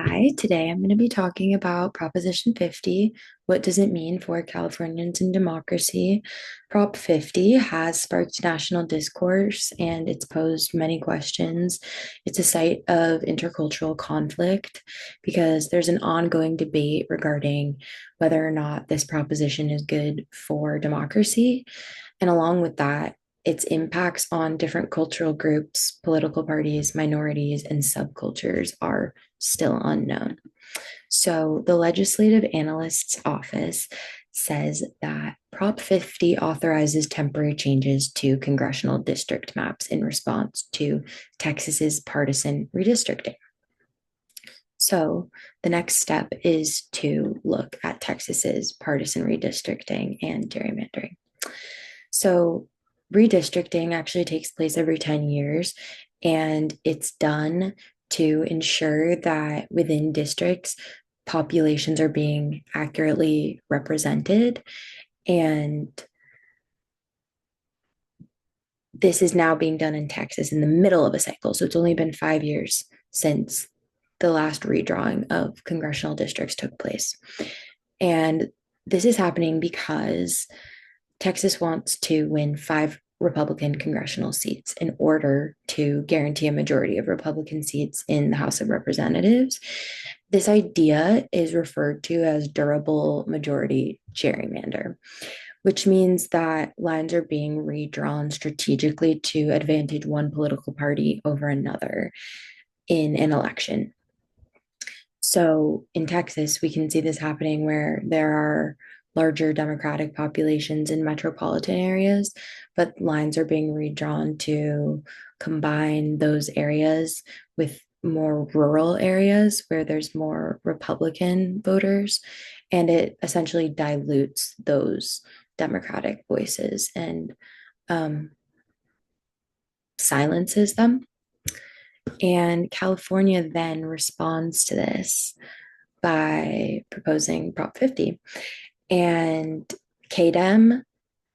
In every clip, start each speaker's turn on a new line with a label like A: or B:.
A: Hi, today I'm going to be talking about Proposition 50. What does it mean for Californians in democracy? Prop 50 has sparked national discourse and it's posed many questions. It's a site of intercultural conflict because there's an ongoing debate regarding whether or not this proposition is good for democracy. And along with that, its impacts on different cultural groups, political parties, minorities, and subcultures are still unknown. So, the Legislative Analyst's Office says that Prop 50 authorizes temporary changes to congressional district maps in response to Texas's partisan redistricting. So, the next step is to look at Texas's partisan redistricting and gerrymandering. So, redistricting actually takes place every 10 years, and it's done to ensure that within districts, populations are being accurately represented. And this is now being done in Texas in the middle of a cycle. So, it's only been 5 years since the last redrawing of congressional districts took place. And this is happening because Texas wants to win 5 Republican congressional seats in order to guarantee a majority of Republican seats in the House of Representatives. This idea is referred to as durable majority gerrymander, which means that lines are being redrawn strategically to advantage one political party over another in an election. So in Texas, we can see this happening where there are larger Democratic populations in metropolitan areas, but lines are being redrawn to combine those areas with more rural areas where there's more Republican voters. And it essentially dilutes those Democratic voices and um, silences them. And California then responds to this by proposing Prop 50. And KDEM,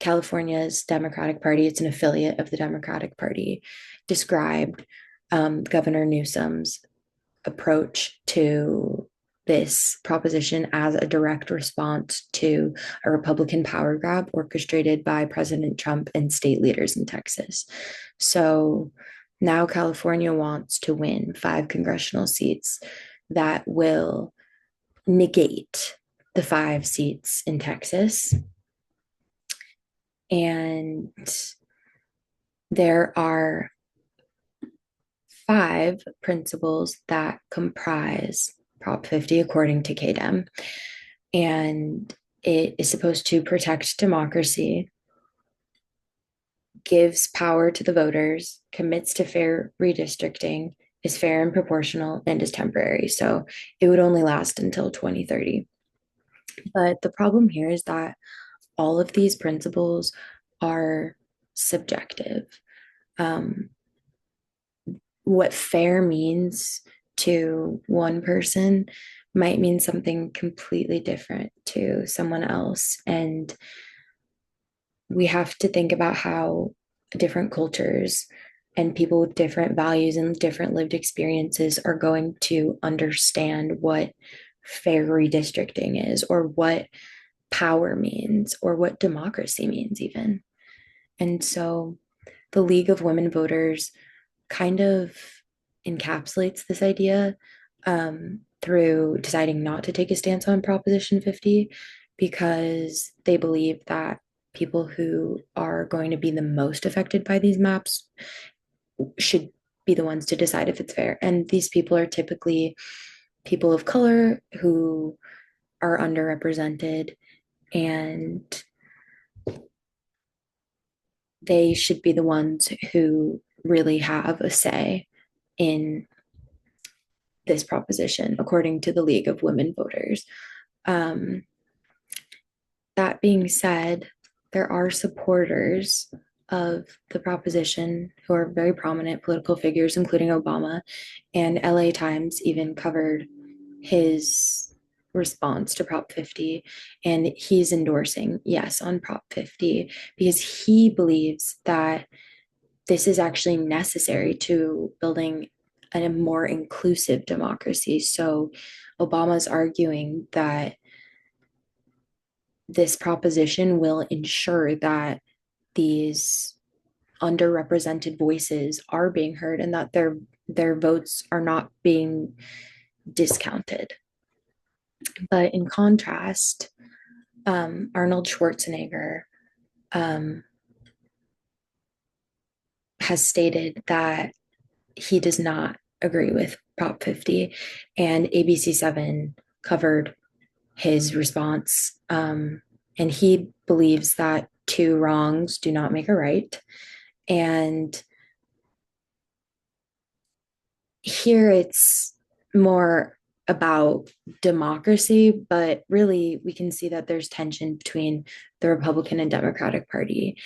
A: California's Democratic Party, it's an affiliate of the Democratic Party, described Governor Newsom's approach to this proposition as a direct response to a Republican power grab orchestrated by President Trump and state leaders in Texas. So now California wants to win 5 congressional seats that will negate the 5 seats in Texas. And there are 5 principles that comprise Prop 50, according to KDEM. And it is supposed to protect democracy, gives power to the voters, commits to fair redistricting, is fair and proportional, and is temporary. So it would only last until 2030. But the problem here is that all of these principles are subjective. Um, what fair means to one person might mean something completely different to someone else. And we have to think about how different cultures and people with different values and different lived experiences are going to understand what fair redistricting is, or what power means, or what democracy means, even. And so the League of Women Voters kind of encapsulates this idea through deciding not to take a stance on Proposition 50 because they believe that people who are going to be the most affected by these maps should be the ones to decide if it's fair. And these people are typically people of color who are underrepresented, and they should be the ones who really have a say in this proposition, according to the League of Women Voters. Um, that being said, there are supporters of the proposition who are very prominent political figures, including Obama, and LA Times even covered his response to Prop 50, and he's endorsing yes on Prop 50 because he believes that this is actually necessary to building a more inclusive democracy. So Obama's arguing that this proposition will ensure that these underrepresented voices are being heard and that their votes are not being discounted. But in contrast, Arnold Schwarzenegger um, has stated that he does not agree with Prop 50, and ABC7 covered his response. And he believes that two wrongs do not make a right. And here it's more about democracy, but really we can see that there's tension between the Republican and Democratic Party.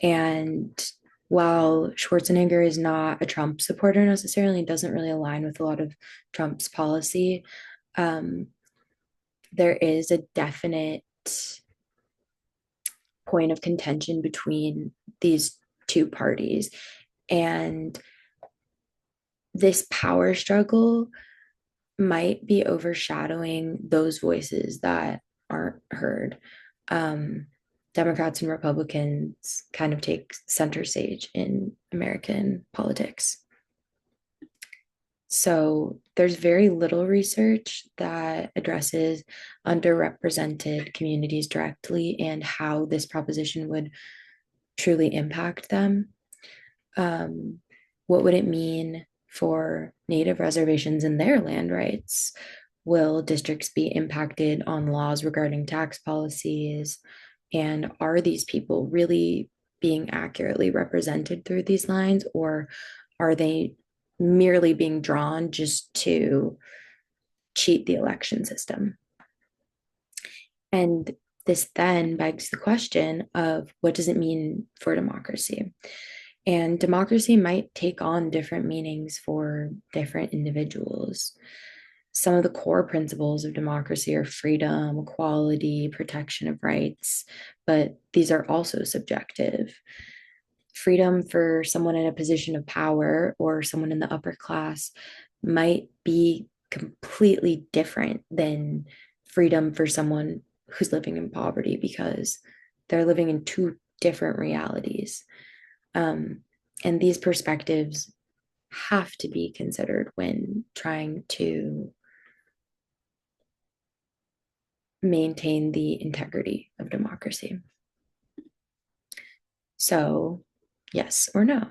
A: And while Schwarzenegger is not a Trump supporter necessarily, doesn't really align with a lot of Trump's policy, um, there is a definite point of contention between these two parties. And this power struggle might be overshadowing those voices that aren't heard. Um, Democrats and Republicans kind of take center stage in American politics. So there's very little research that addresses underrepresented communities directly and how this proposition would truly impact them. Um, what would it mean for Native reservations and their land rights? Will districts be impacted on laws regarding tax policies? And are these people really being accurately represented through these lines, or are they merely being drawn just to cheat the election system? And this then begs the question of what does it mean for democracy? And democracy might take on different meanings for different individuals. Some of the core principles of democracy are freedom, equality, protection of rights, but these are also subjective. Freedom for someone in a position of power or someone in the upper class might be completely different than freedom for someone who's living in poverty because they're living in two different realities. Um, and these perspectives have to be considered when trying to maintain the integrity of democracy. So, yes or no?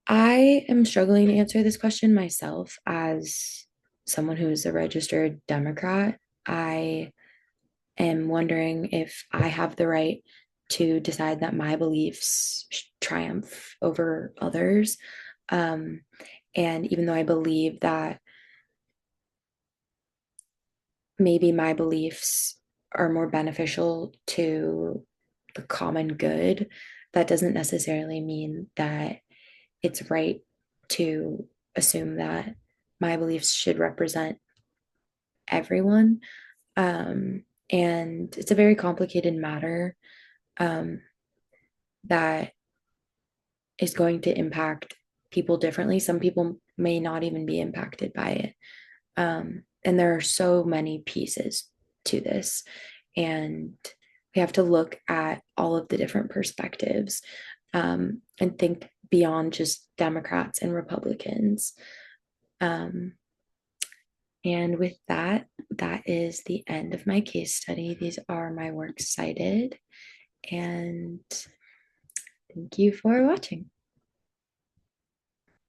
A: I am struggling to answer this question myself as someone who is a registered Democrat. I am wondering if I have the right to decide that my beliefs triumph over others. Um, and even though I believe that maybe my beliefs are more beneficial to the common good, that doesn't necessarily mean that it's right to assume that my beliefs should represent everyone. And it's a very complicated matter um, that is going to impact people differently. Some people may not even be impacted by it. And there are so many pieces to this. And we have to look at all of the different perspectives and think beyond just Democrats and Republicans. Um, and with that, that is the end of my case study. These are my works cited. And thank you for watching.